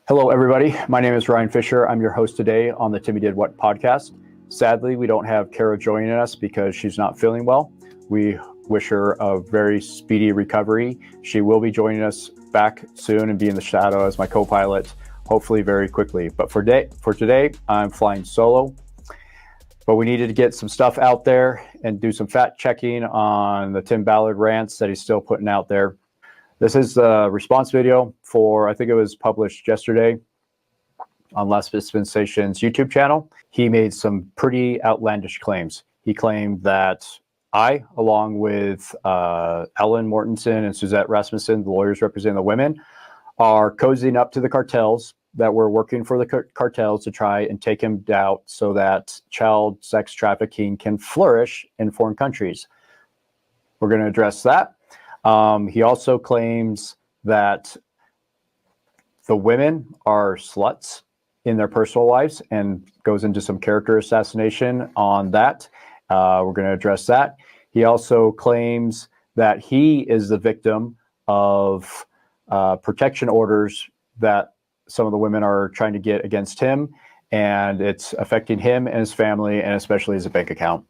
Hello, everybody. My name is Ryan Fisher. I'm your host today on the Timmy Did What podcast. Sadly, we don't have Kara joining us because she's not feeling well. We wish her a very speedy recovery. She will be joining us back soon and be in the shadow as my co-pilot, hopefully very quickly. But for today, I'm flying solo. But we needed to get some stuff out there and do some fact checking on the Tim Ballard rants that he's still putting out there. This is the response video for, I think it was published yesterday on Last Dispensation's YouTube channel. He made some pretty outlandish claims. He claimed that I, along with Ellen Mortensen and Suzette Rasmussen, the lawyers representing the women, are cozying up to the cartels, that we're working for the cartels to try and take him out so that child sex trafficking can flourish in foreign countries. We're going to address that. He also claims that the women are sluts in their personal lives and goes into some character assassination on that. We're going to address that. He also claims that he is the victim of protection orders that some of the women are trying to get against him, and it's affecting him and his family, and especially his bank account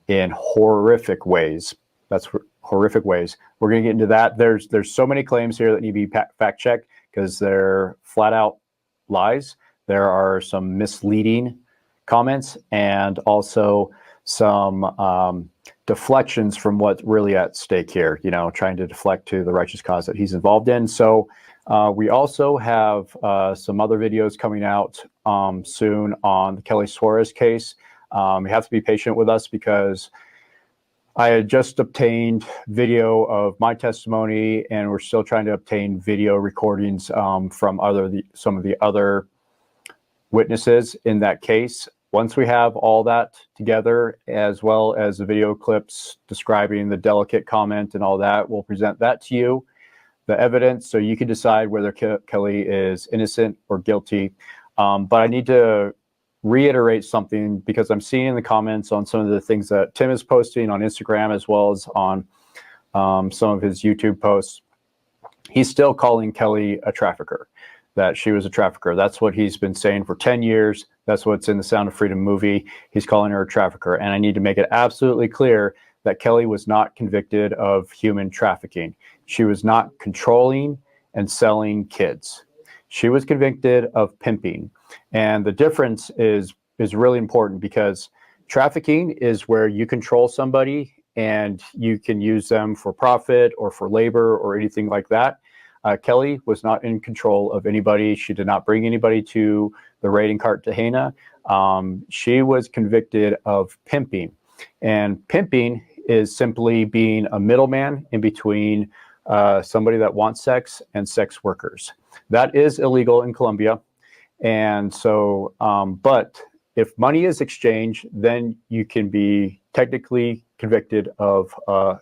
in horrific ways. That's horrific ways. We're going to get into that. There's so many claims here that need to be fact checked because they're flat out lies. There are some misleading comments and also some deflections from what's really at stake here, trying to deflect to the righteous cause that he's involved in. So we also have some other videos coming out soon on the Kelly Suarez case. You have to be patient with us because I had just obtained video of my testimony, and we're still trying to obtain video recordings from some of the other witnesses in that case. Once we have all that together, as well as the video clips describing the delicate comment and all that, we'll present that to you, the evidence, so you can decide whether Kelly is innocent or guilty. But I need to reiterate something because I'm seeing in the comments on some of the things that Tim is posting on Instagram as well as on some of his YouTube posts. He's still calling Kelly a trafficker, that she was a trafficker. That's what he's been saying for 10 years. That's what's in the Sound of Freedom movie. He's calling her a trafficker. And I need to make it absolutely clear that Kelly was not convicted of human trafficking. She was not controlling and selling kids. She was convicted of pimping. And the difference is really important because trafficking is where you control somebody and you can use them for profit or for labor or anything like that. Kelly was not in control of anybody. She did not bring anybody to the raid in Cartena. She was convicted of pimping. And pimping is simply being a middleman in between somebody that wants sex and sex workers. That is illegal in Colombia. And so, but if money is exchanged, then you can be technically convicted of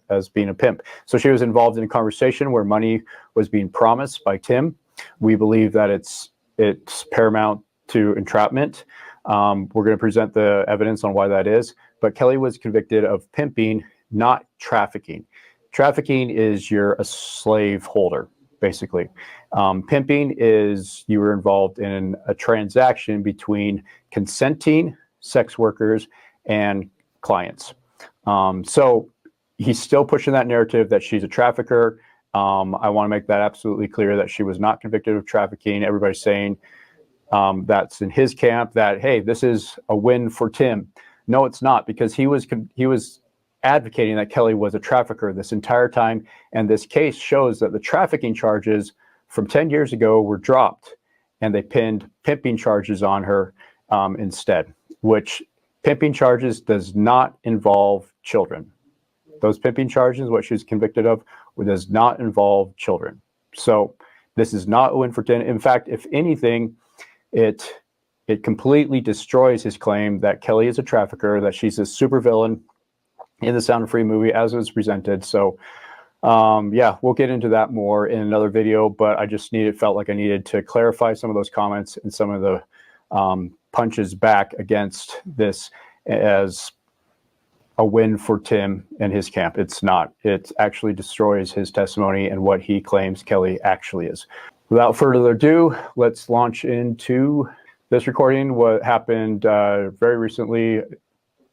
as being a pimp. So she was involved in a conversation where money was being promised by Tim. We believe that it's paramount to entrapment. We're going to present the evidence on why that is. But Kelly was convicted of pimping, not trafficking. Trafficking is you're a slave holder, basically. Pimping is you were involved in a transaction between consenting sex workers and clients. So he's still pushing that narrative that she's a trafficker. I want to make that absolutely clear that she was not convicted of trafficking. Everybody's saying that's in his camp, that, hey, this is a win for Tim. No, it's not, because he was advocating that Kelly was a trafficker this entire time. And this case shows that the trafficking charges from 10 years ago were dropped and they pinned pimping charges on her instead, which pimping charges does not involve children. Those pimping charges, what she was convicted of, does not involve children. So this is not a win for Tim. In fact, if anything, it completely destroys his claim that Kelly is a trafficker, that she's a supervillain in the Sound of Freedom movie as it was presented. So yeah, we'll get into that more in another video, but I just felt like I needed to clarify some of those comments and some of the punches back against this as a win for Tim and his camp. It's not. It actually destroys his testimony and what he claims Kelly actually is. Without further ado, let's launch into this recording. What happened very recently,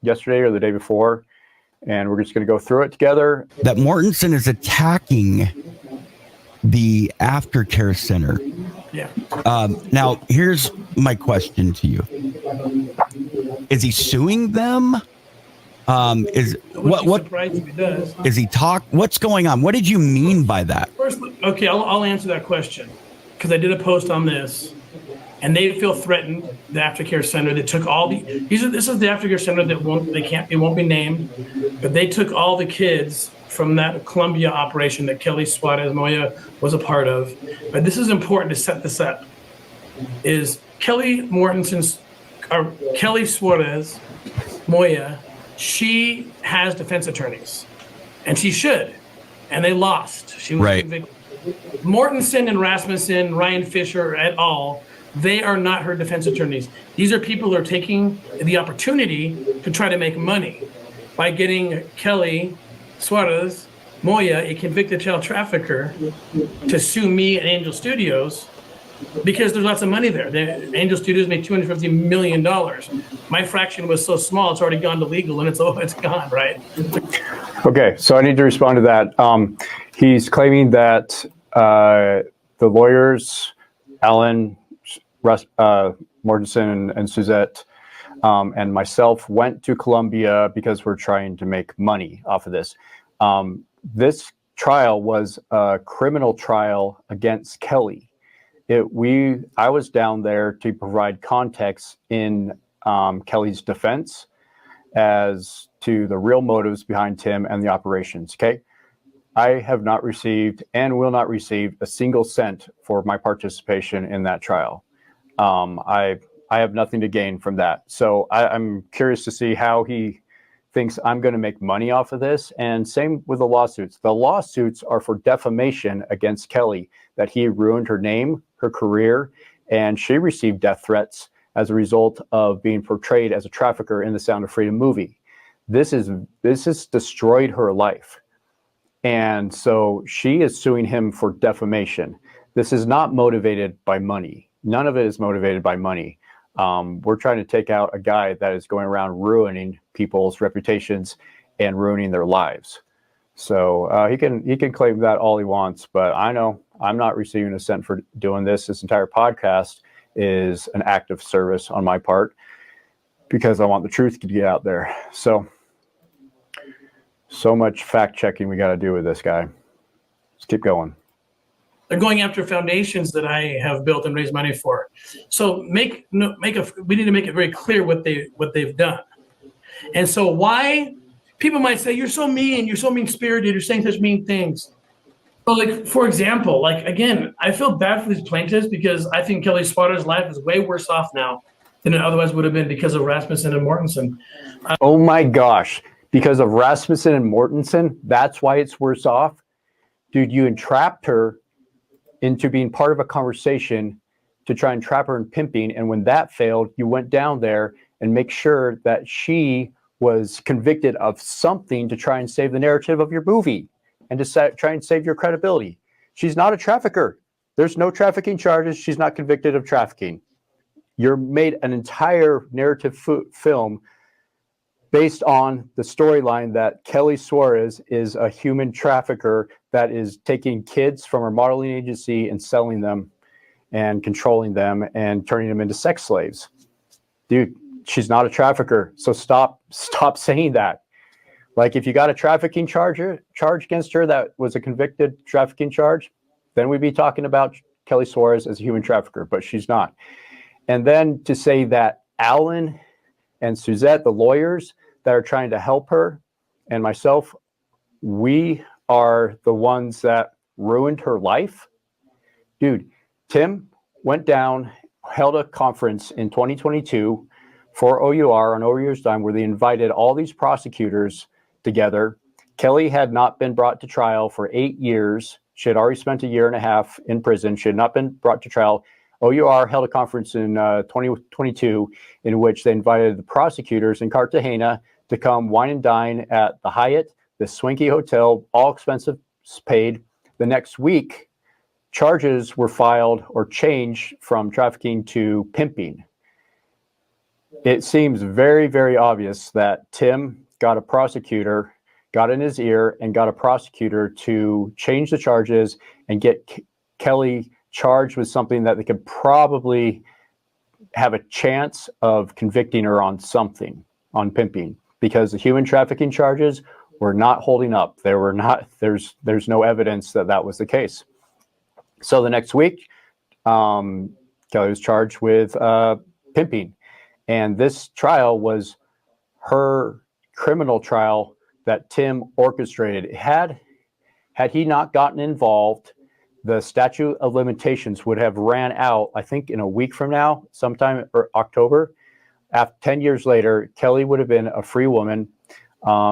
yesterday or the day before, and we're just going to go through it together. That Mortensen is attacking the aftercare center. Yeah. Now, here's my question to you: is he suing them? What Surprised if he does. is he What's going on? What did you mean by that? First, okay, I'll answer that question because I did a post on this, and they feel threatened. The aftercare center that took all this is the aftercare center that won't be named, but they took all the kids from that Columbia operation that Kelly Suarez Moya was a part of. But this is important to set this up. Is Kelly Suarez Moya? She has defense attorneys, and she should, and they lost. She was convicted. Mortensen and Rasmussen, Ryan Fisher et al., they are not her defense attorneys. These are people who are taking the opportunity to try to make money by getting Kelly Suarez Moya, a convicted child trafficker, to sue me and Angel Studios because there's lots of money there. The Angel Studios made $250 million. My fraction was so small, it's already gone to legal, and it's gone, right? Okay, so I need to respond to that. He's claiming that the lawyers, Alan, Mortensen, and Suzette, and myself went to Columbia because we're trying to make money off of this. This trial was a criminal trial against Kelly. I was down there to provide context in Kelly's defense as to the real motives behind Tim and the operations. Okay, I have not received and will not receive a single cent for my participation in that trial. I have nothing to gain from that. So I'm curious to see how he thinks I'm going to make money off of this. And same with the lawsuits. The lawsuits are for defamation against Kelly, that he ruined her name, her career, and she received death threats as a result of being portrayed as a trafficker in the Sound of Freedom movie. This has destroyed her life. And so she is suing him for defamation. This is not motivated by money. None of it is motivated by money. We're trying to take out a guy that is going around ruining people's reputations and ruining their lives. So he can claim that all he wants, but I know I'm not receiving a cent for doing this. This entire podcast is an act of service on my part because I want the truth to get out there. So much fact checking we got to do with this guy. Let's keep going. They're going after foundations that I have built and raised money for. So we need to make it very clear what they've done. And so why people might say, you're so mean, you're so mean-spirited, you're saying such mean things. But like, for example, like, again, I feel bad for these plaintiffs because I think Kelly Suarez's life is way worse off now than it otherwise would have been because of Rasmussen and Mortensen. Oh my gosh. Because of Rasmussen and Mortensen, that's why it's worse off? Dude, you entrapped her into being part of a conversation to try and trap her in pimping. And when that failed, you went down there and make sure that she was convicted of something to try and save the narrative of your movie and to try and save your credibility. She's not a trafficker. There's no trafficking charges. She's not convicted of trafficking. You're made an entire narrative film based on the storyline that Kelly Suarez is a human trafficker that is taking kids from her modeling agency and selling them and controlling them and turning them into sex slaves. Dude, she's not a trafficker. So stop saying that. Like, if you got a trafficking charge against her that was a convicted trafficking charge, then we'd be talking about Kelly Suarez as a human trafficker, but she's not. And then to say that Alan and Suzette, the lawyers that are trying to help her, and myself, we are the ones that ruined her life. Dude, Tim went down, held a conference in 2022 for OUR on OUR's dime where they invited all these prosecutors together. Kelly had not been brought to trial for 8 years. She had already spent 1.5 years in prison. She had not been brought to trial. OUR held a conference in 2022 in which they invited the prosecutors in Cartagena to come wine and dine at the Hyatt, the swanky hotel, all expenses paid. The next week, charges were filed or changed from trafficking to pimping. It seems very, very obvious that Tim got a prosecutor, got in his ear and got a prosecutor to change the charges and get Kelly charged with something that they could probably have a chance of convicting her on something, on pimping, because the human trafficking charges were not holding up. There were not, there's no evidence that that was the case. So the next week, Kelly was charged with pimping. And this trial was her criminal trial that Tim orchestrated. Had he not gotten involved, the statute of limitations would have ran out, I think, in a week from now, sometime or October. After 10 years later, Kelly would have been a free woman.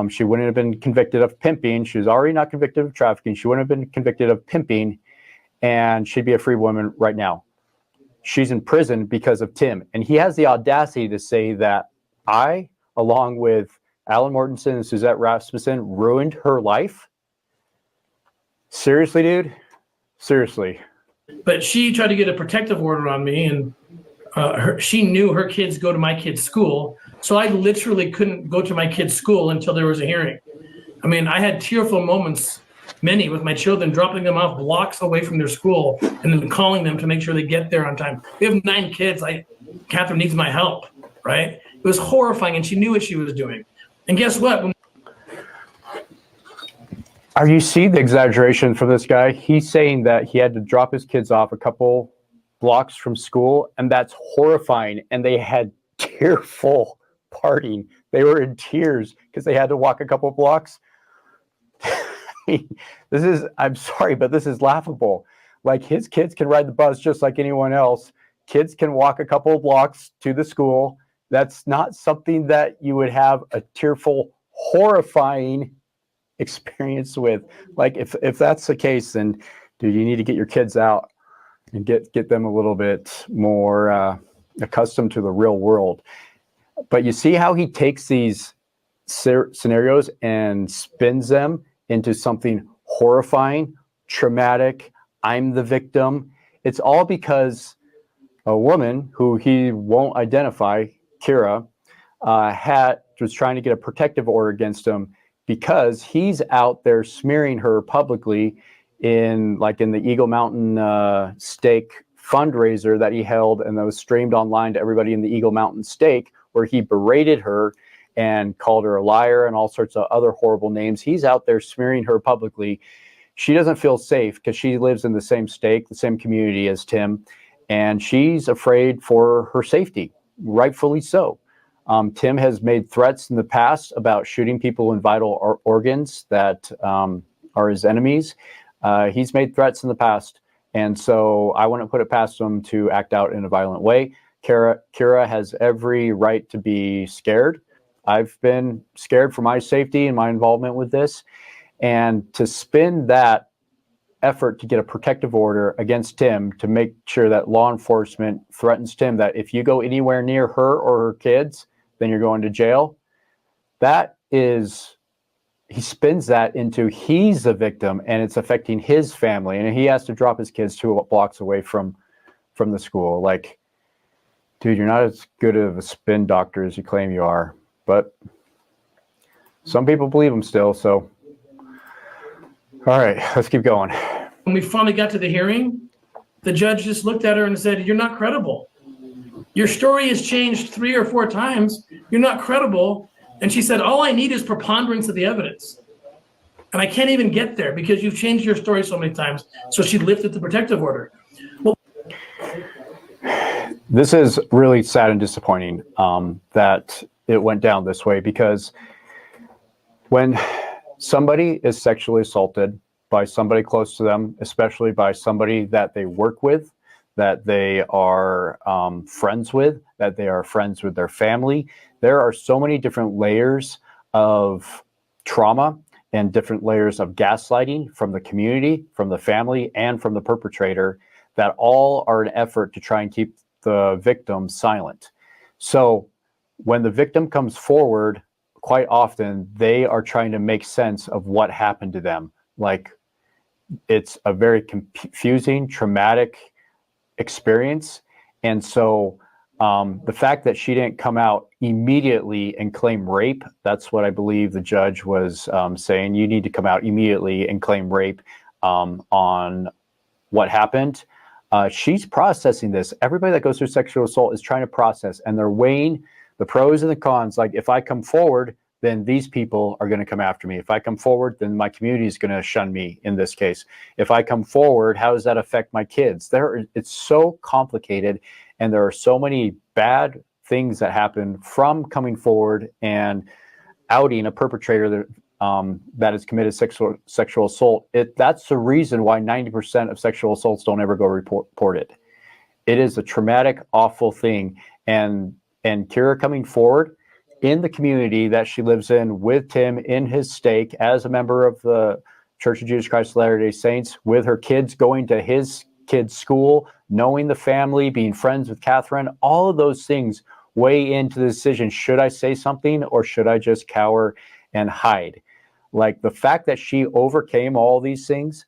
She wouldn't have been convicted of pimping. She was already not convicted of trafficking. She wouldn't have been convicted of pimping, and she'd be a free woman right now. She's in prison because of Tim. And he has the audacity to say that I, along with Alan Mortensen and Suzette Rasmussen, ruined her life. Seriously, dude? Seriously. But she tried to get a protective order on me, and she knew her kids go to my kid's school. So I literally couldn't go to my kid's school until there was a hearing. I mean, I had tearful moments, many with my children, dropping them off blocks away from their school and then calling them to make sure they get there on time. We have 9 kids. Catherine needs my help, right? It was horrifying, and she knew what she was doing. And guess what? Are you seeing the exaggeration from this guy? He's saying that he had to drop his kids off a couple blocks from school, and that's horrifying. And they had tearful parting. They were in tears because they had to walk a couple blocks. I'm sorry, but this is laughable. Like, his kids can ride the bus just like anyone else. Kids can walk a couple of blocks to the school. That's not something that you would have a tearful, horrifying experience with. Like, if that's the case, then dude, you need to get your kids out and get them a little bit more accustomed to the real world. But you see how he takes these scenarios and spins them into something horrifying, traumatic. I'm the victim. It's all because a woman who he won't identify, Kira, was trying to get a protective order against him because he's out there smearing her publicly in the Eagle Mountain Steak fundraiser that he held, and that was streamed online to everybody in the Eagle Mountain Steak, where he berated her and called her a liar and all sorts of other horrible names. He's out there smearing her publicly. She doesn't feel safe because she lives in the same state, the same community as Tim, and she's afraid for her safety, rightfully so. Tim has made threats in the past about shooting people in vital organs that are his enemies. He's made threats in the past, and so I wouldn't put it past him to act out in a violent way. Kira has every right to be scared. I've been scared for my safety and my involvement with this. And to spin that effort to get a protective order against Tim, to make sure that law enforcement threatens Tim, that if you go anywhere near her or her kids, then you're going to jail. That is, he spins that into he's the victim and it's affecting his family. And he has to drop his kids 2 blocks away from the school. Like, dude, you're not as good of a spin doctor as you claim you are. But some people believe him still, so. All right, let's keep going. When we finally got to the hearing, the judge just looked at her and said, "You're not credible. Your story has changed 3 or 4 times. You're not credible." And she said, "All I need is preponderance of the evidence. And I can't even get there because you've changed your story so many times." So she lifted the protective order. Well, this is really sad and disappointing that it went down this way, because when somebody is sexually assaulted by somebody close to them, especially by somebody that they work with, that they are friends with, that they are friends with their family, there are so many different layers of trauma and different layers of gaslighting from the community, from the family, and from the perpetrator, that all are an effort to try and keep the victim silent. So when the victim comes forward, quite often they are trying to make sense of what happened to them. Like, it's a very confusing, traumatic experience. And so the fact that she didn't come out immediately and claim rape, that's what I believe the judge was saying. You need to come out immediately and claim rape on what happened. She's processing this. Everybody that goes through sexual assault is trying to process, and they're weighing the pros and the cons. Like, if I come forward, then these people are going to come after me. If I come forward, then my community is going to shun me in this case. If I come forward, how does that affect my kids? It's so complicated, and there are so many bad things that happen from coming forward and outing a perpetrator that has committed sexual assault. That's the reason why 90% of sexual assaults don't ever go reported. It is a traumatic, awful thing. And Kira coming forward in the community that she lives in with Tim in his stake as a member of the Church of Jesus Christ of Latter-day Saints, with her kids going to his kids' school, knowing the family, being friends with Catherine, all of those things weigh into the decision. Should I say something, or should I just cower and hide? Like, the fact that she overcame all these things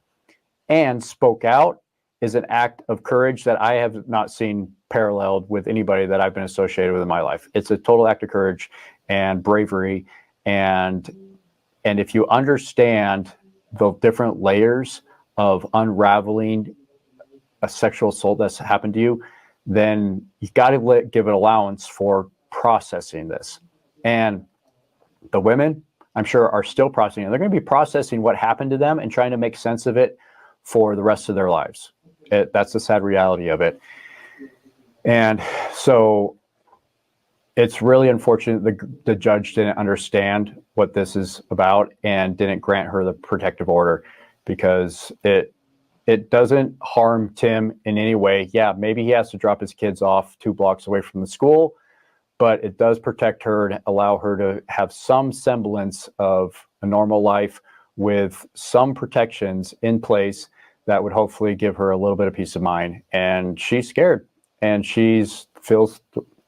and spoke out is an act of courage that I have not seen paralleled with anybody that I've been associated with in my life. It's a total act of courage and bravery. And if you understand the different layers of unraveling a sexual assault that's happened to you, then you got to give it allowance for processing this. And the women, I'm sure, are still processing it. They're going to be processing what happened to them and trying to make sense of it for the rest of their lives. That's the sad reality of it. And so it's really unfortunate the judge didn't understand what this is about and didn't grant her the protective order, because it doesn't harm Tim in any way. Yeah, maybe he has to drop his kids off 2 blocks away from the school, but it does protect her and allow her to have some semblance of a normal life with some protections in place that would hopefully give her a little bit of peace of mind. And she's scared, and feels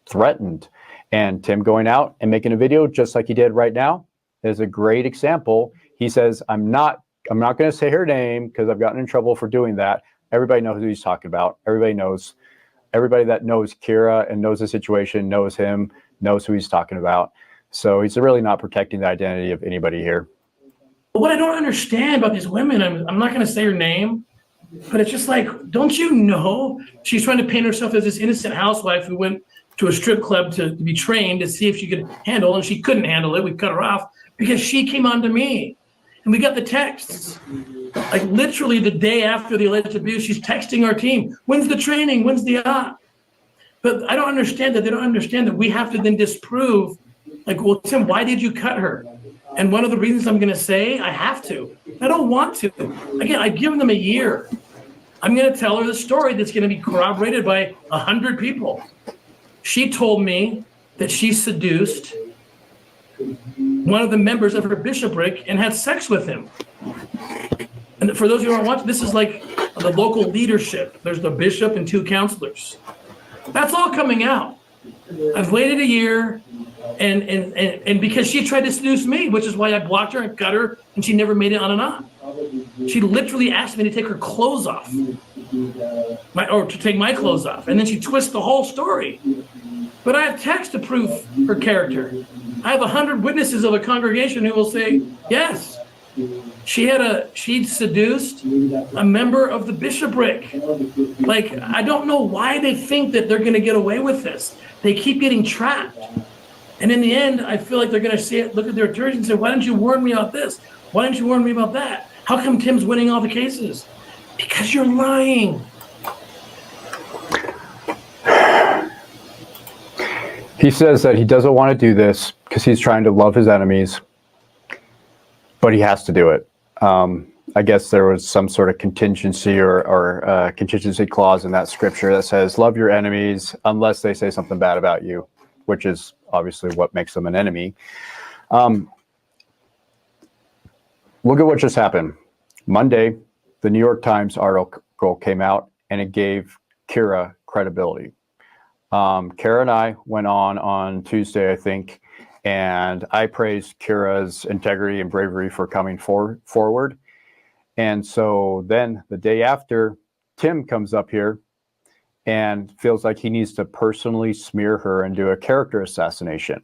threatened. And Tim going out and making a video just like he did right now is a great example. He says, I'm not going to say her name because I've gotten in trouble for doing that. Everybody knows who he's talking about. Everybody that knows Kira and knows the situation, knows him, knows who he's talking about. So he's really not protecting the identity of anybody here. What I don't understand about these women, I'm not going to say her name, but it's just like, don't you know she's trying to paint herself as this innocent housewife who went to a strip club to be trained to see if she could handle, and she couldn't handle it. We cut her off because she came on to me. And we got the texts, like literally the day after the alleged abuse, she's texting our team, when's the training, when's the op? But I don't understand that. They don't understand that we have to then disprove, like, well, Tim, why did you cut her? And one of the reasons I'm going to say, I have to. I don't want to. Again, I've given them a year. I'm going to tell her the story that's going to be corroborated by 100 people. She told me that she seduced one of the members of her bishopric and had sex with him. And for those of you who aren't watching, this is like the local leadership. There's the bishop and 2 counselors. That's all coming out. I've waited a year, and because she tried to seduce me, which is why I blocked her and cut her, and she never made it on and on. She literally asked me to take her clothes off, or to take my clothes off, and then she twists the whole story. But I have text to prove her character. I have 100 witnesses of a congregation who will say, yes, she seduced a member of the bishopric. Like, I don't know why they think that they're going to get away with this. They keep getting trapped. And in the end, I feel like they're going to say it, look at their attorneys and say, why didn't you warn me about this? Why didn't you warn me about that? How come Tim's winning all the cases? Because you're lying. He says that he doesn't want to do this because he's trying to love his enemies, but he has to do it. I guess there was some sort of contingency or contingency clause in that scripture that says, love your enemies unless they say something bad about you, which is obviously what makes them an enemy. Look at what just happened. Monday, the New York Times article came out, and it gave Kira credibility. Kara and I went on Tuesday, I think, and I praised Kira's integrity and bravery for coming forward. And so then the day after, Tim comes up here and feels like he needs to personally smear her and do a character assassination.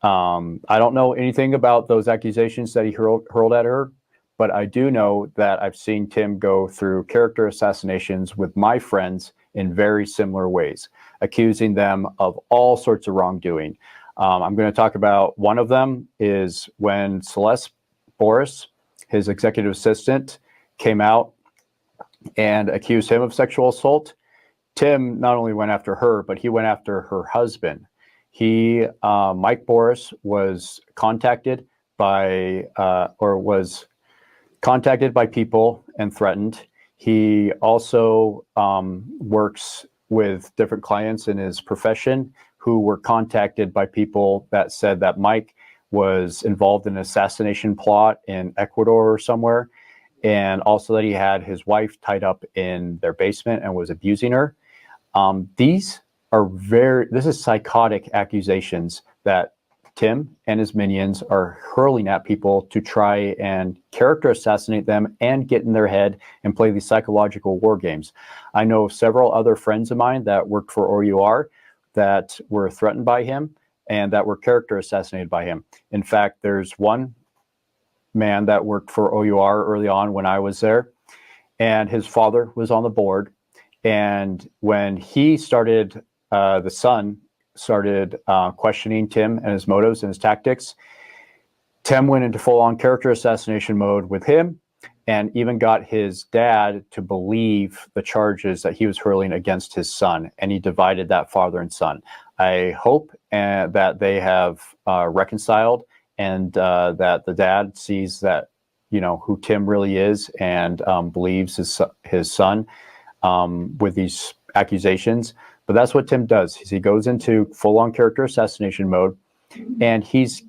I don't know anything about those accusations that he hurled at her, but I do know that I've seen Tim go through character assassinations with my friends in very similar ways, accusing them of all sorts of wrongdoing. I'm going to talk about one of them is when Celeste Boris, his executive assistant, came out and accused him of sexual assault. Tim not only went after her, but he went after her husband. Mike Boris was contacted by people and threatened. He also works with different clients in his profession who were contacted by people that said that Mike was involved in an assassination plot in Ecuador or somewhere, and also that he had his wife tied up in their basement and was abusing her. This is psychotic accusations that Tim and his minions are hurling at people to try and character assassinate them and get in their head and play these psychological war games. I know several other friends of mine that worked for OUR that were threatened by him and that were character assassinated by him. In fact, there's one man that worked for OUR early on when I was there, and his father was on the board. And when he started, the son started questioning Tim and his motives and his tactics, Tim went into full-on character assassination mode with him and even got his dad to believe the charges that he was hurling against his son. And he divided that father and son. I hope that they have reconciled and that the dad sees that, who Tim really is and believes his son with these accusations. But that's what Tim does. He goes into full-on character assassination mode, and he's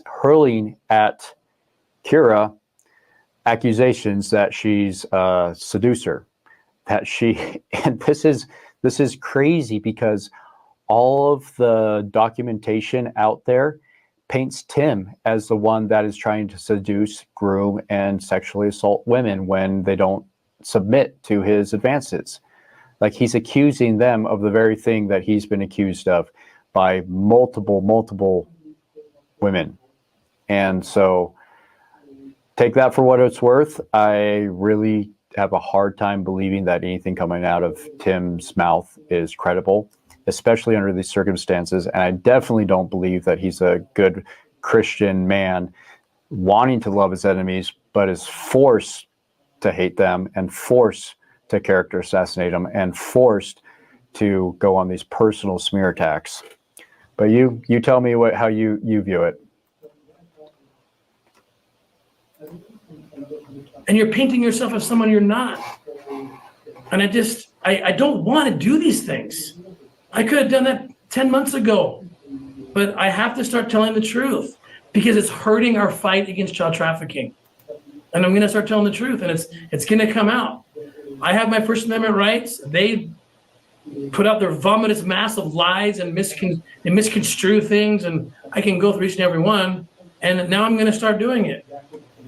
hurling at Kira accusations that she's a seducer, and this is crazy because all of the documentation out there paints Tim as the one that is trying to seduce, groom, and sexually assault women when they don't submit to his advances. Like, he's accusing them of the very thing that he's been accused of by multiple women. And so take that for what it's worth. I really have a hard time believing that anything coming out of Tim's mouth is credible, especially under these circumstances. And I definitely don't believe that he's a good Christian man wanting to love his enemies, but is forced to hate them and forced to character assassinate them and forced to go on these personal smear attacks. But you tell me how you view it. And you're painting yourself as someone you're not. And I don't want to do these things. I could have done that 10 months ago, but I have to start telling the truth because it's hurting our fight against child trafficking. And I'm going to start telling the truth, and it's going to come out. I have my First Amendment rights. They put out their vomitous mass of lies and misconstrue things, and I can go through each and every one. And now I'm going to start doing it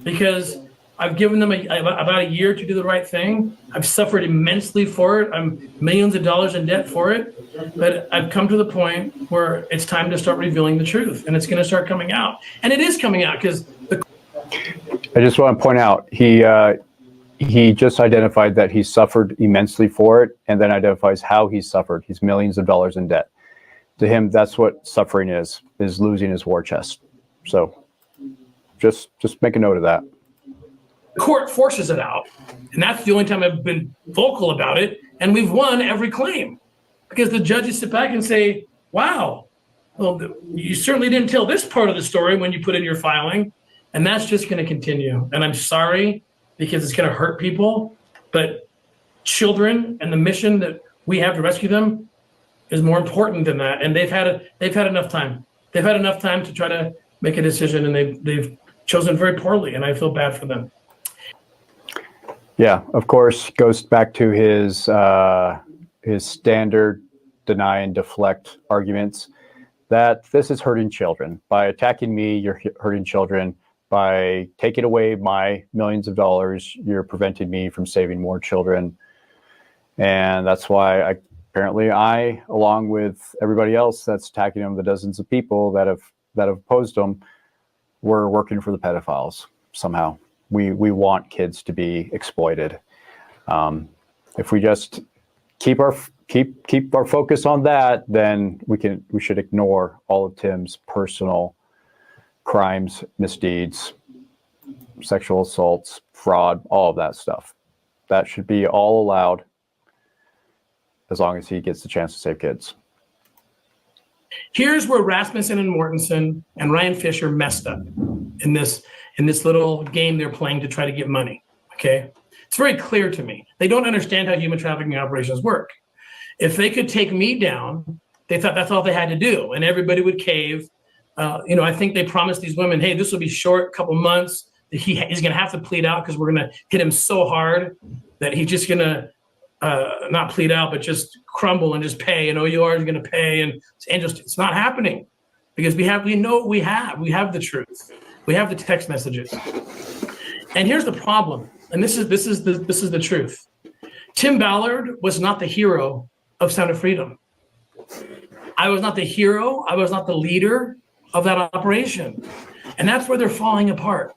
because I've given them about a year to do the right thing. I've suffered immensely for it. I'm millions of dollars in debt for it. But I've come to the point where it's time to start revealing the truth, and it's going to start coming out. And it is coming out because I just want to point out, he just identified that he suffered immensely for it, and then identifies how he suffered. He's millions of dollars in debt. To him, that's what suffering is losing his war chest. So just make a note of that. The court forces it out, and that's the only time I've been vocal about it, and we've won every claim because the judges sit back and say, wow, well, you certainly didn't tell this part of the story when you put in your filing, and that's just going to continue. And I'm sorry because it's going to hurt people, but children and the mission that we have to rescue them is more important than that. And they've had enough time. They've had enough time to try to make a decision, and they've chosen very poorly, and I feel bad for them. Yeah, of course, goes back to his standard deny and deflect arguments that this is hurting children. By attacking me, you're hurting children. by taking away my millions of dollars, you're preventing me from saving more children. And that's why apparently I, along with everybody else that's attacking him, the dozens of people that have opposed him, we're working for the pedophiles somehow. We want kids to be exploited. If we just keep our focus on that, then we should ignore all of Tim's personal crimes, misdeeds, sexual assaults, fraud, all of that stuff. That should be all allowed as long as he gets the chance to save kids. Here's where Rasmussen and Mortensen and Ryan Fisher messed up in this little game they're playing to try to get money. Okay, it's very clear to me. They don't understand how human trafficking operations work. If they could take me down, they thought that's all they had to do, and everybody would cave. I think they promised these women, hey, this will be short, couple months. He's going to have to plead out because we're going to hit him so hard that he's just going to not plead out, but just crumble and just pay. And OUR is going to pay, and just it's not happening because we have the truth, we have the text messages. And here's the problem, and this is the truth. Tim Ballard was not the hero of Sound of Freedom. I was not the hero. I was not the leader of that operation. And that's where they're falling apart.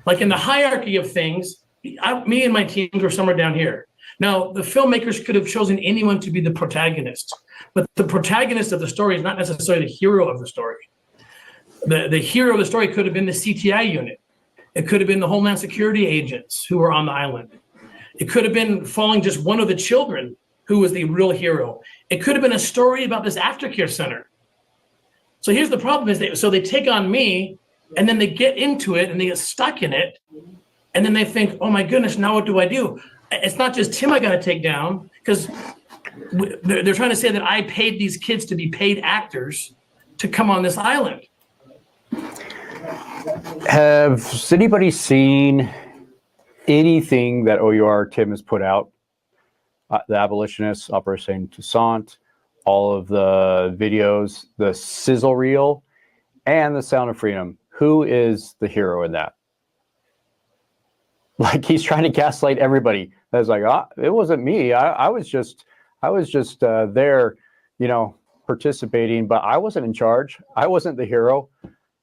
Like in the hierarchy of things, me and my teams were somewhere down here. Now, the filmmakers could have chosen anyone to be the protagonist, but the protagonist of the story is not necessarily the hero of the story. The hero of the story could have been the CTI unit. It could have been the Homeland Security agents who were on the island. It could have been following just one of the children who was the real hero. It could have been a story about this aftercare center. So here's the problem is they take on me and then they get into it and they get stuck in it. And then they think, oh my goodness, now what do I do? It's not just Tim I got to take down because they're trying to say that I paid these kids to be paid actors to come on this island. Has anybody seen anything that OUR Tim has put out? The abolitionists, Operation Toussaint, all of the videos, the sizzle reel, and the Sound of Freedom. Who is the hero in that? Like he's trying to gaslight everybody. That's like, it wasn't me. I was just there, participating, but I wasn't in charge. I wasn't the hero.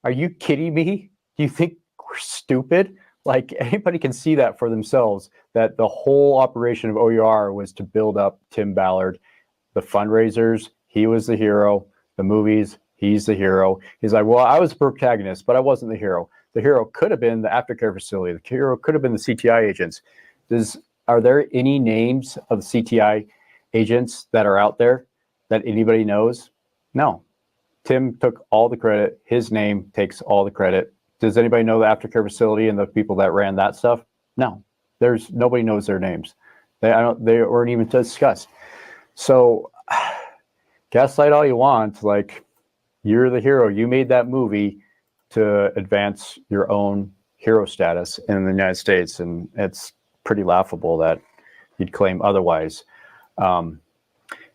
Are you kidding me? Do you think we're stupid? Like anybody can see that for themselves, that the whole operation of OUR was to build up Tim Ballard. The fundraisers, he was the hero. The movies, he's the hero. He's like, well, I was the protagonist, but I wasn't the hero. The hero could have been the aftercare facility. The hero could have been the CTI agents. Are there any names of the CTI agents that are out there that anybody knows? No. Tim took all the credit. His name takes all the credit. Does anybody know the aftercare facility and the people that ran that stuff? No. Nobody knows their names. They weren't even discussed. So gaslight all you want. Like, you're the hero. You made that movie to advance your own hero status in the United States, and it's pretty laughable that you'd claim otherwise.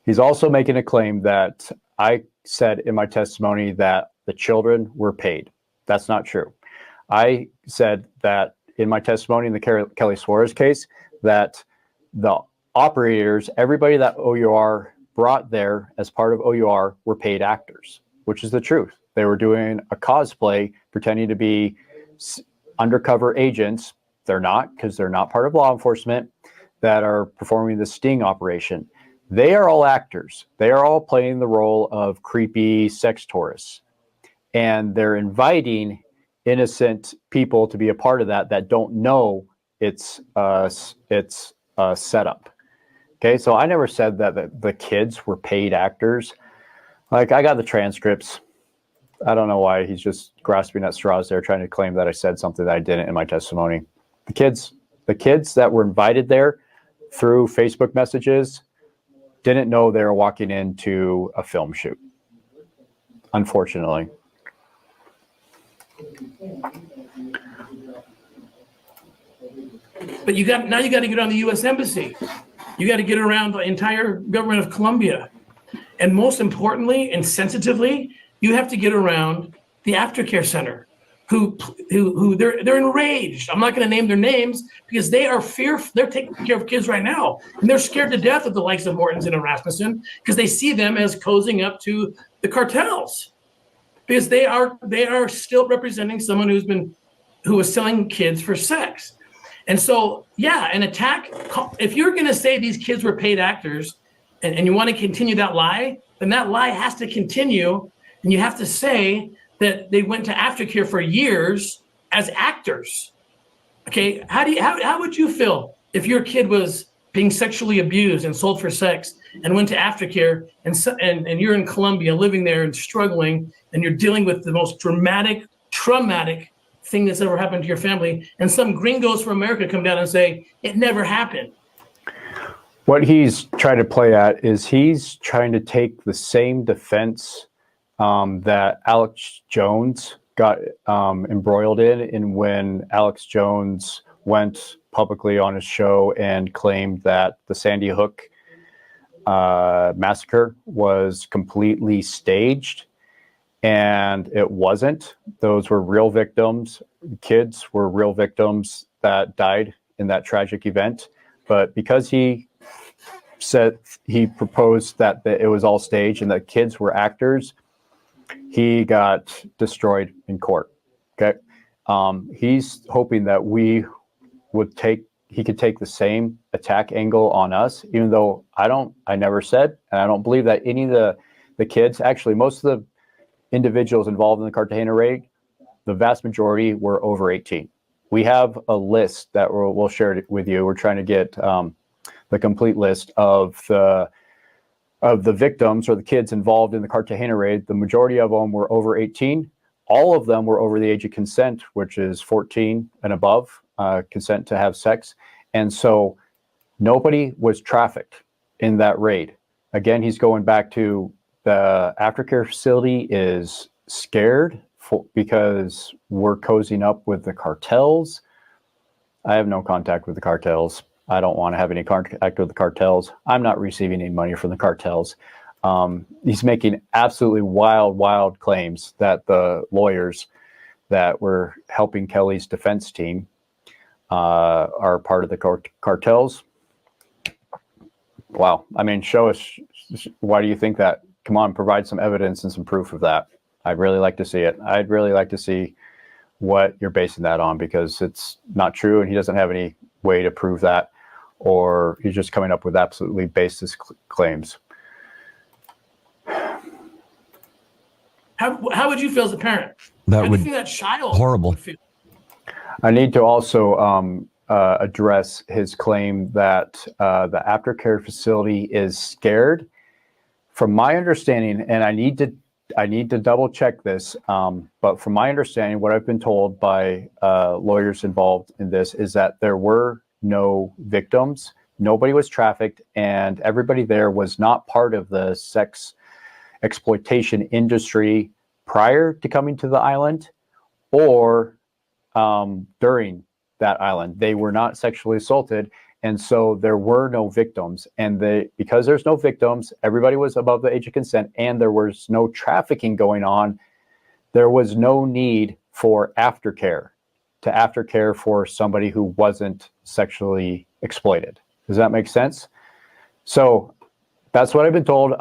He's also making a claim that I said in my testimony that the children were paid. That's not true. I said that in my testimony in the Kelly Suarez case, that the operators, everybody that OUR brought there as part of OUR were paid actors, which is the truth. They were doing a cosplay, pretending to be undercover agents. They're not, because they're not part of law enforcement, that are performing the sting operation. They are all actors. They are all playing the role of creepy sex tourists. And they're inviting innocent people to be a part of that don't know it's a setup. Okay, so I never said that the kids were paid actors. Like, I got the transcripts. I don't know why he's just grasping at straws there, trying to claim that I said something that I didn't in my testimony. The kids that were invited there through Facebook messages didn't know they were walking into a film shoot, unfortunately. But now you got to get on the U.S. Embassy. You got to get around the entire government of Colombia. And most importantly and sensitively, you have to get around the aftercare center, who they're enraged. I'm not going to name their names because they are fearful. They're taking care of kids right now, and they're scared to death of the likes of Mortensen and Rasmussen because they see them as cozying up to the cartels, because they are still representing someone who was selling kids for sex. And so, yeah, an attack. If you're going to say these kids were paid actors, and you want to continue that lie, then that lie has to continue, and you have to say that they went to aftercare for years as actors. Okay, how would you feel if your kid was being sexually abused and sold for sex and went to aftercare, and you're in Colombia living there and struggling, and you're dealing with the most traumatic thing that's ever happened to your family, and some gringos from America come down and say it never happened? What he's trying to play at is he's trying to take the same defense that Alex Jones got embroiled in when Alex Jones went publicly on his show and claimed that the Sandy Hook massacre was completely staged, and it wasn't. Those were real victims. Kids were real victims that died in that tragic event. But because he proposed that it was all staged and that kids were actors, he got destroyed in court. Okay. He's hoping that he could take the same attack angle on us, even though I never said, and I don't believe that any of the kids, actually most of the individuals involved in the Cartagena raid, the vast majority were over 18. We have a list that we'll share it with you. We're trying to get the complete list of the victims or the kids involved in the Cartagena raid. The majority of them were over 18. All of them were over the age of consent, which is 14 and above, consent to have sex. And so nobody was trafficked in that raid. Again, he's going back to the aftercare facility is scared because we're cozying up with the cartels. I have no contact with the cartels. I don't want to have any contact with the cartels. I'm not receiving any money from the cartels. He's making absolutely wild claims that the lawyers that were helping Kelly's defense team are part of the cartels. Wow. I mean, show us. Why do you think that? Come on, provide some evidence and some proof of that. I'd really like to see it. I'd really like to see what you're basing that on, because it's not true and he doesn't have any way to prove that, or he's just coming up with absolutely baseless claims. How would you feel as a parent? That would feel that child horrible. Would feel? I need to also address his claim that the aftercare facility is scared. From my understanding, and I need to double check this, but from my understanding, what I've been told by lawyers involved in this is that there were no victims, nobody was trafficked, and everybody there was not part of the sex exploitation industry prior to coming to the island or during that island. They were not sexually assaulted, and so there were no victims. And because there's no victims, everybody was above the age of consent, and there was no trafficking going on. There was no need for aftercare for somebody who wasn't sexually exploited. Does that make sense? So that's what I've been told.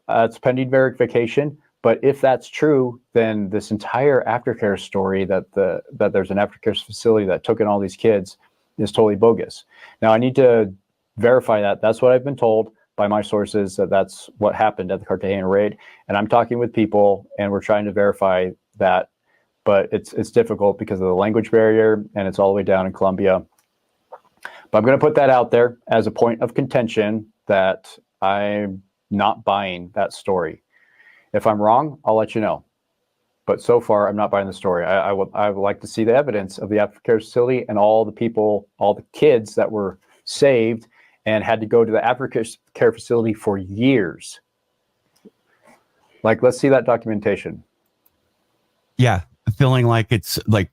It's pending verification. But if that's true, then this entire aftercare story that there's an aftercare facility that took in all these kids is totally bogus. Now, I need to verify that. That's what I've been told by my sources, that's what happened at the Cartagena raid. And I'm talking with people, and we're trying to verify that. But it's difficult because of the language barrier, and it's all the way down in Colombia. But I'm going to put that out there as a point of contention that I'm not buying that story. If I'm wrong, I'll let you know. But so far, I'm not buying the story. I would like to see the evidence of the aftercare facility and all the people, all the kids that were saved and had to go to the aftercare facility for years. Like, let's see that documentation. Yeah, feeling like it's like,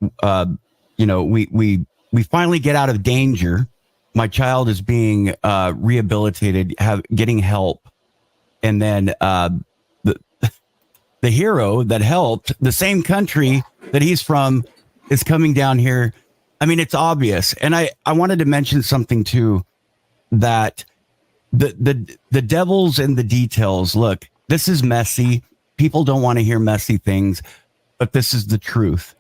we finally get out of danger. My child is being rehabilitated, getting help, and then the hero that helped, the same country that he's from, is coming down here. I mean, it's obvious. And I wanted to mention something too, that the devil's in the details. Look, this is messy. People don't want to hear messy things, but this is the truth.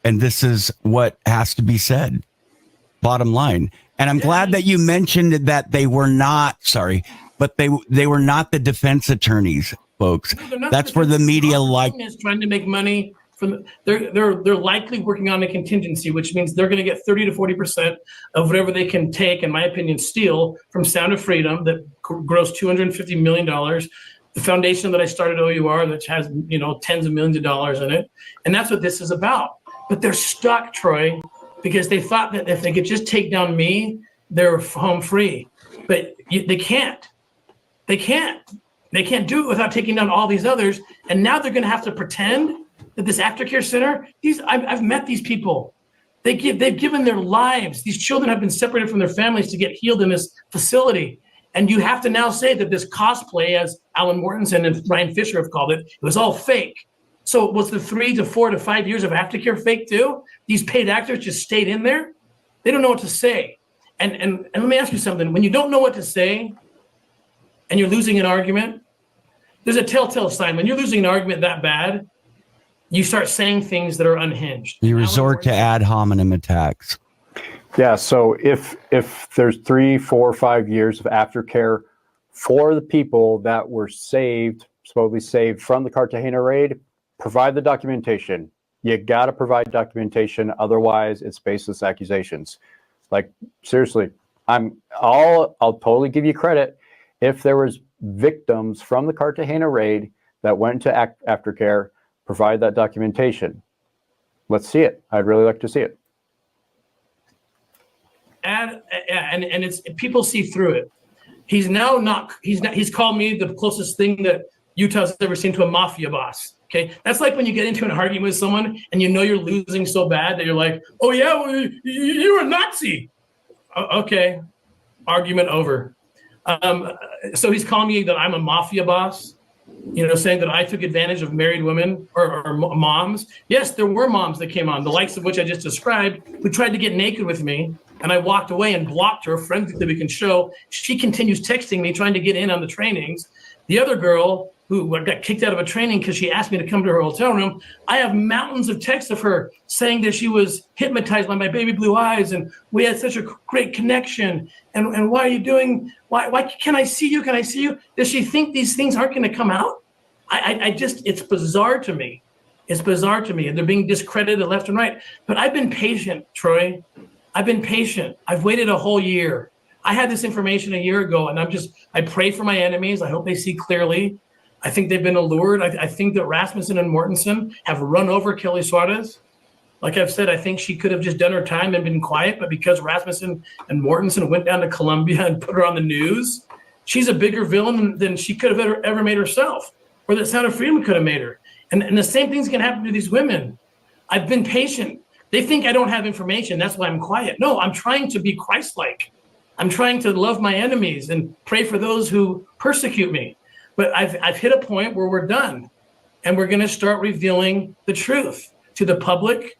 And this is what has to be said. Bottom line. And I'm glad that you mentioned that they were not, but they were not the defense attorneys, folks. That's where the media is trying to make money from they're likely working on a contingency, which means they're going to get 30 to 40% of whatever they can take, in my opinion, steal from Sound of Freedom that grossed $250 million. The foundation that I started, OUR, that has tens of millions of dollars in it, and that's what this is about. But they're stuck, Troy, because they thought that if they could just take down me, they're home free. But they can't. They can't do it without taking down all these others. And now they're going to have to pretend that this aftercare center, I've met these people. They've given their lives. These children have been separated from their families to get healed in this facility. And you have to now say that this cosplay, as Alan Mortensen and Ryan Fisher have called it, it was all fake. So was the 3 to 4 to 5 years of aftercare fake too? These paid actors just stayed in there? They don't know what to say. And let me ask you something. When you don't know what to say and you're losing an argument, there's a telltale sign. When you're losing an argument that bad, you start saying things that are unhinged. You resort to ad hominem attacks. Yeah, so if there's 3, 4, 5 years of aftercare for the people that were supposedly saved from the Cartagena raid, provide the documentation. You got to provide documentation, otherwise it's baseless accusations. Like, seriously, I'll totally give you credit if there was victims from the Cartagena raid that went to aftercare. Provide that documentation. Let's see it. I'd really like to see it. And it's people see through it. He's called me the closest thing that Utah's ever seen to a mafia boss. Okay, that's like when you get into an argument with someone and you know you're losing so bad that you're like, oh yeah, well, you're a Nazi. Okay, argument over. So he's calling me that I'm a mafia boss, saying that I took advantage of married women or moms. Yes, there were moms that came on, the likes of which I just described, who tried to get naked with me, and I walked away and blocked her, friends that we can show. She continues texting me, trying to get in on the trainings. The other girl who got kicked out of a training because she asked me to come to her hotel room, I have mountains of texts of her saying that she was hypnotized by my baby blue eyes and we had such a great connection. And why are you doing, why can I see you? Can I see you? Does she think these things aren't going to come out? It's bizarre to me. It's bizarre to me. And they're being discredited left and right. But I've been patient, Troy. I've been patient. I've waited a whole year. I had this information a year ago, and I pray for my enemies. I hope they see clearly. I think they've been allured. I think that Rasmussen and Mortensen have run over Kelly Suarez. Like I've said, I think she could have just done her time and been quiet, but because Rasmussen and Mortensen went down to Colombia and put her on the news, she's a bigger villain than she could have ever made herself, or that Sound of Freedom could have made her. And the same thing's going to happen to these women. I've been patient. They think I don't have information. That's why I'm quiet. No, I'm trying to be Christ-like. I'm trying to love my enemies and pray for those who persecute me. But I've hit a point where we're done, and we're going to start revealing the truth to the public.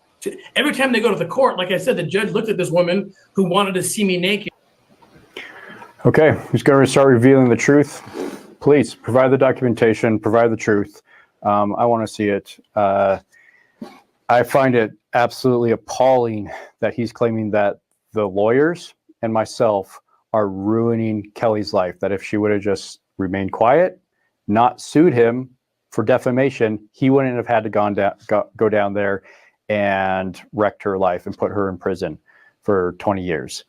Every time they go to the court, like I said, the judge looked at this woman who wanted to see me naked. Okay, who's going to start revealing the truth? Please provide the documentation, provide the truth. I want to see it. I find it absolutely appalling that he's claiming that the lawyers and myself are ruining Kelly's life, that if she would have just remained quiet, not sued him for defamation, he wouldn't have had to go down there and wrecked her life and put her in prison for 20 years.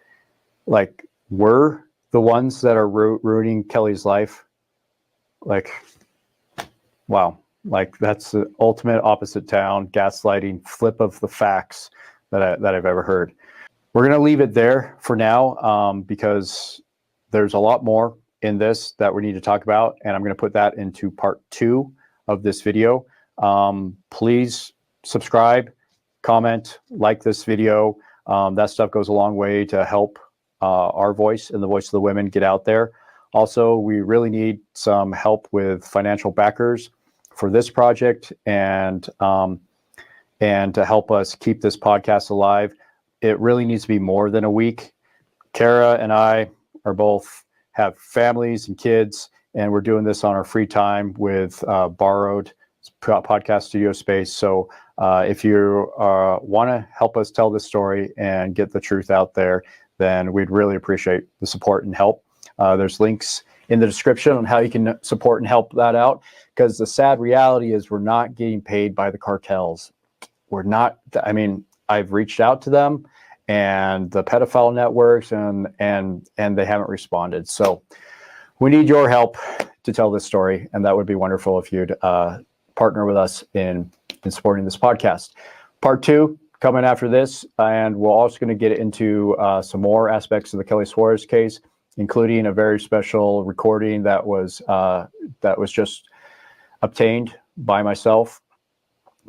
Like, we're the ones that are ruining Kelly's life. Like, wow. Like, that's the ultimate opposite town, gaslighting, flip of the facts that I've ever heard. We're going to leave it there for now because there's a lot more in this that we need to talk about, and I'm going to put that into part 2 of this video. Please subscribe, comment, like this video. That stuff goes a long way to help our voice and the voice of the women get out there. Also, we really need some help with financial backers for this project, and and to help us keep this podcast alive. It really needs to be more than a week. Kara and I are both have families and kids, and we're doing this on our free time with borrowed podcast studio space. So if you want to help us tell this story and get the truth out there, then we'd really appreciate the support and help. There's links in the description on how you can support and help that out, because the sad reality is we're not getting paid by the cartels. We're not, I mean, I've reached out to them and the pedophile networks and they haven't responded. So we need your help to tell this story, and that would be wonderful if you'd partner with us in supporting this podcast. Part 2 coming after this, and we're also going to get into some more aspects of the Kelly Suarez case, including a very special recording that was just obtained by myself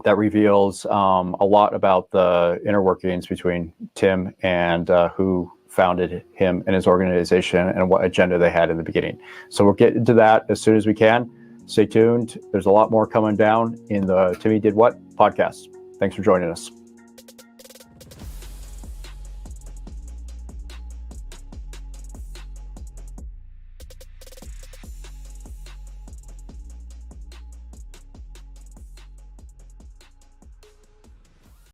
that reveals a lot about the inner workings between Tim and who founded him and his organization and what agenda they had in the beginning. So we'll get into that as soon as we can. Stay tuned. There's a lot more coming down in the Timmy Did What podcast. Thanks for joining us.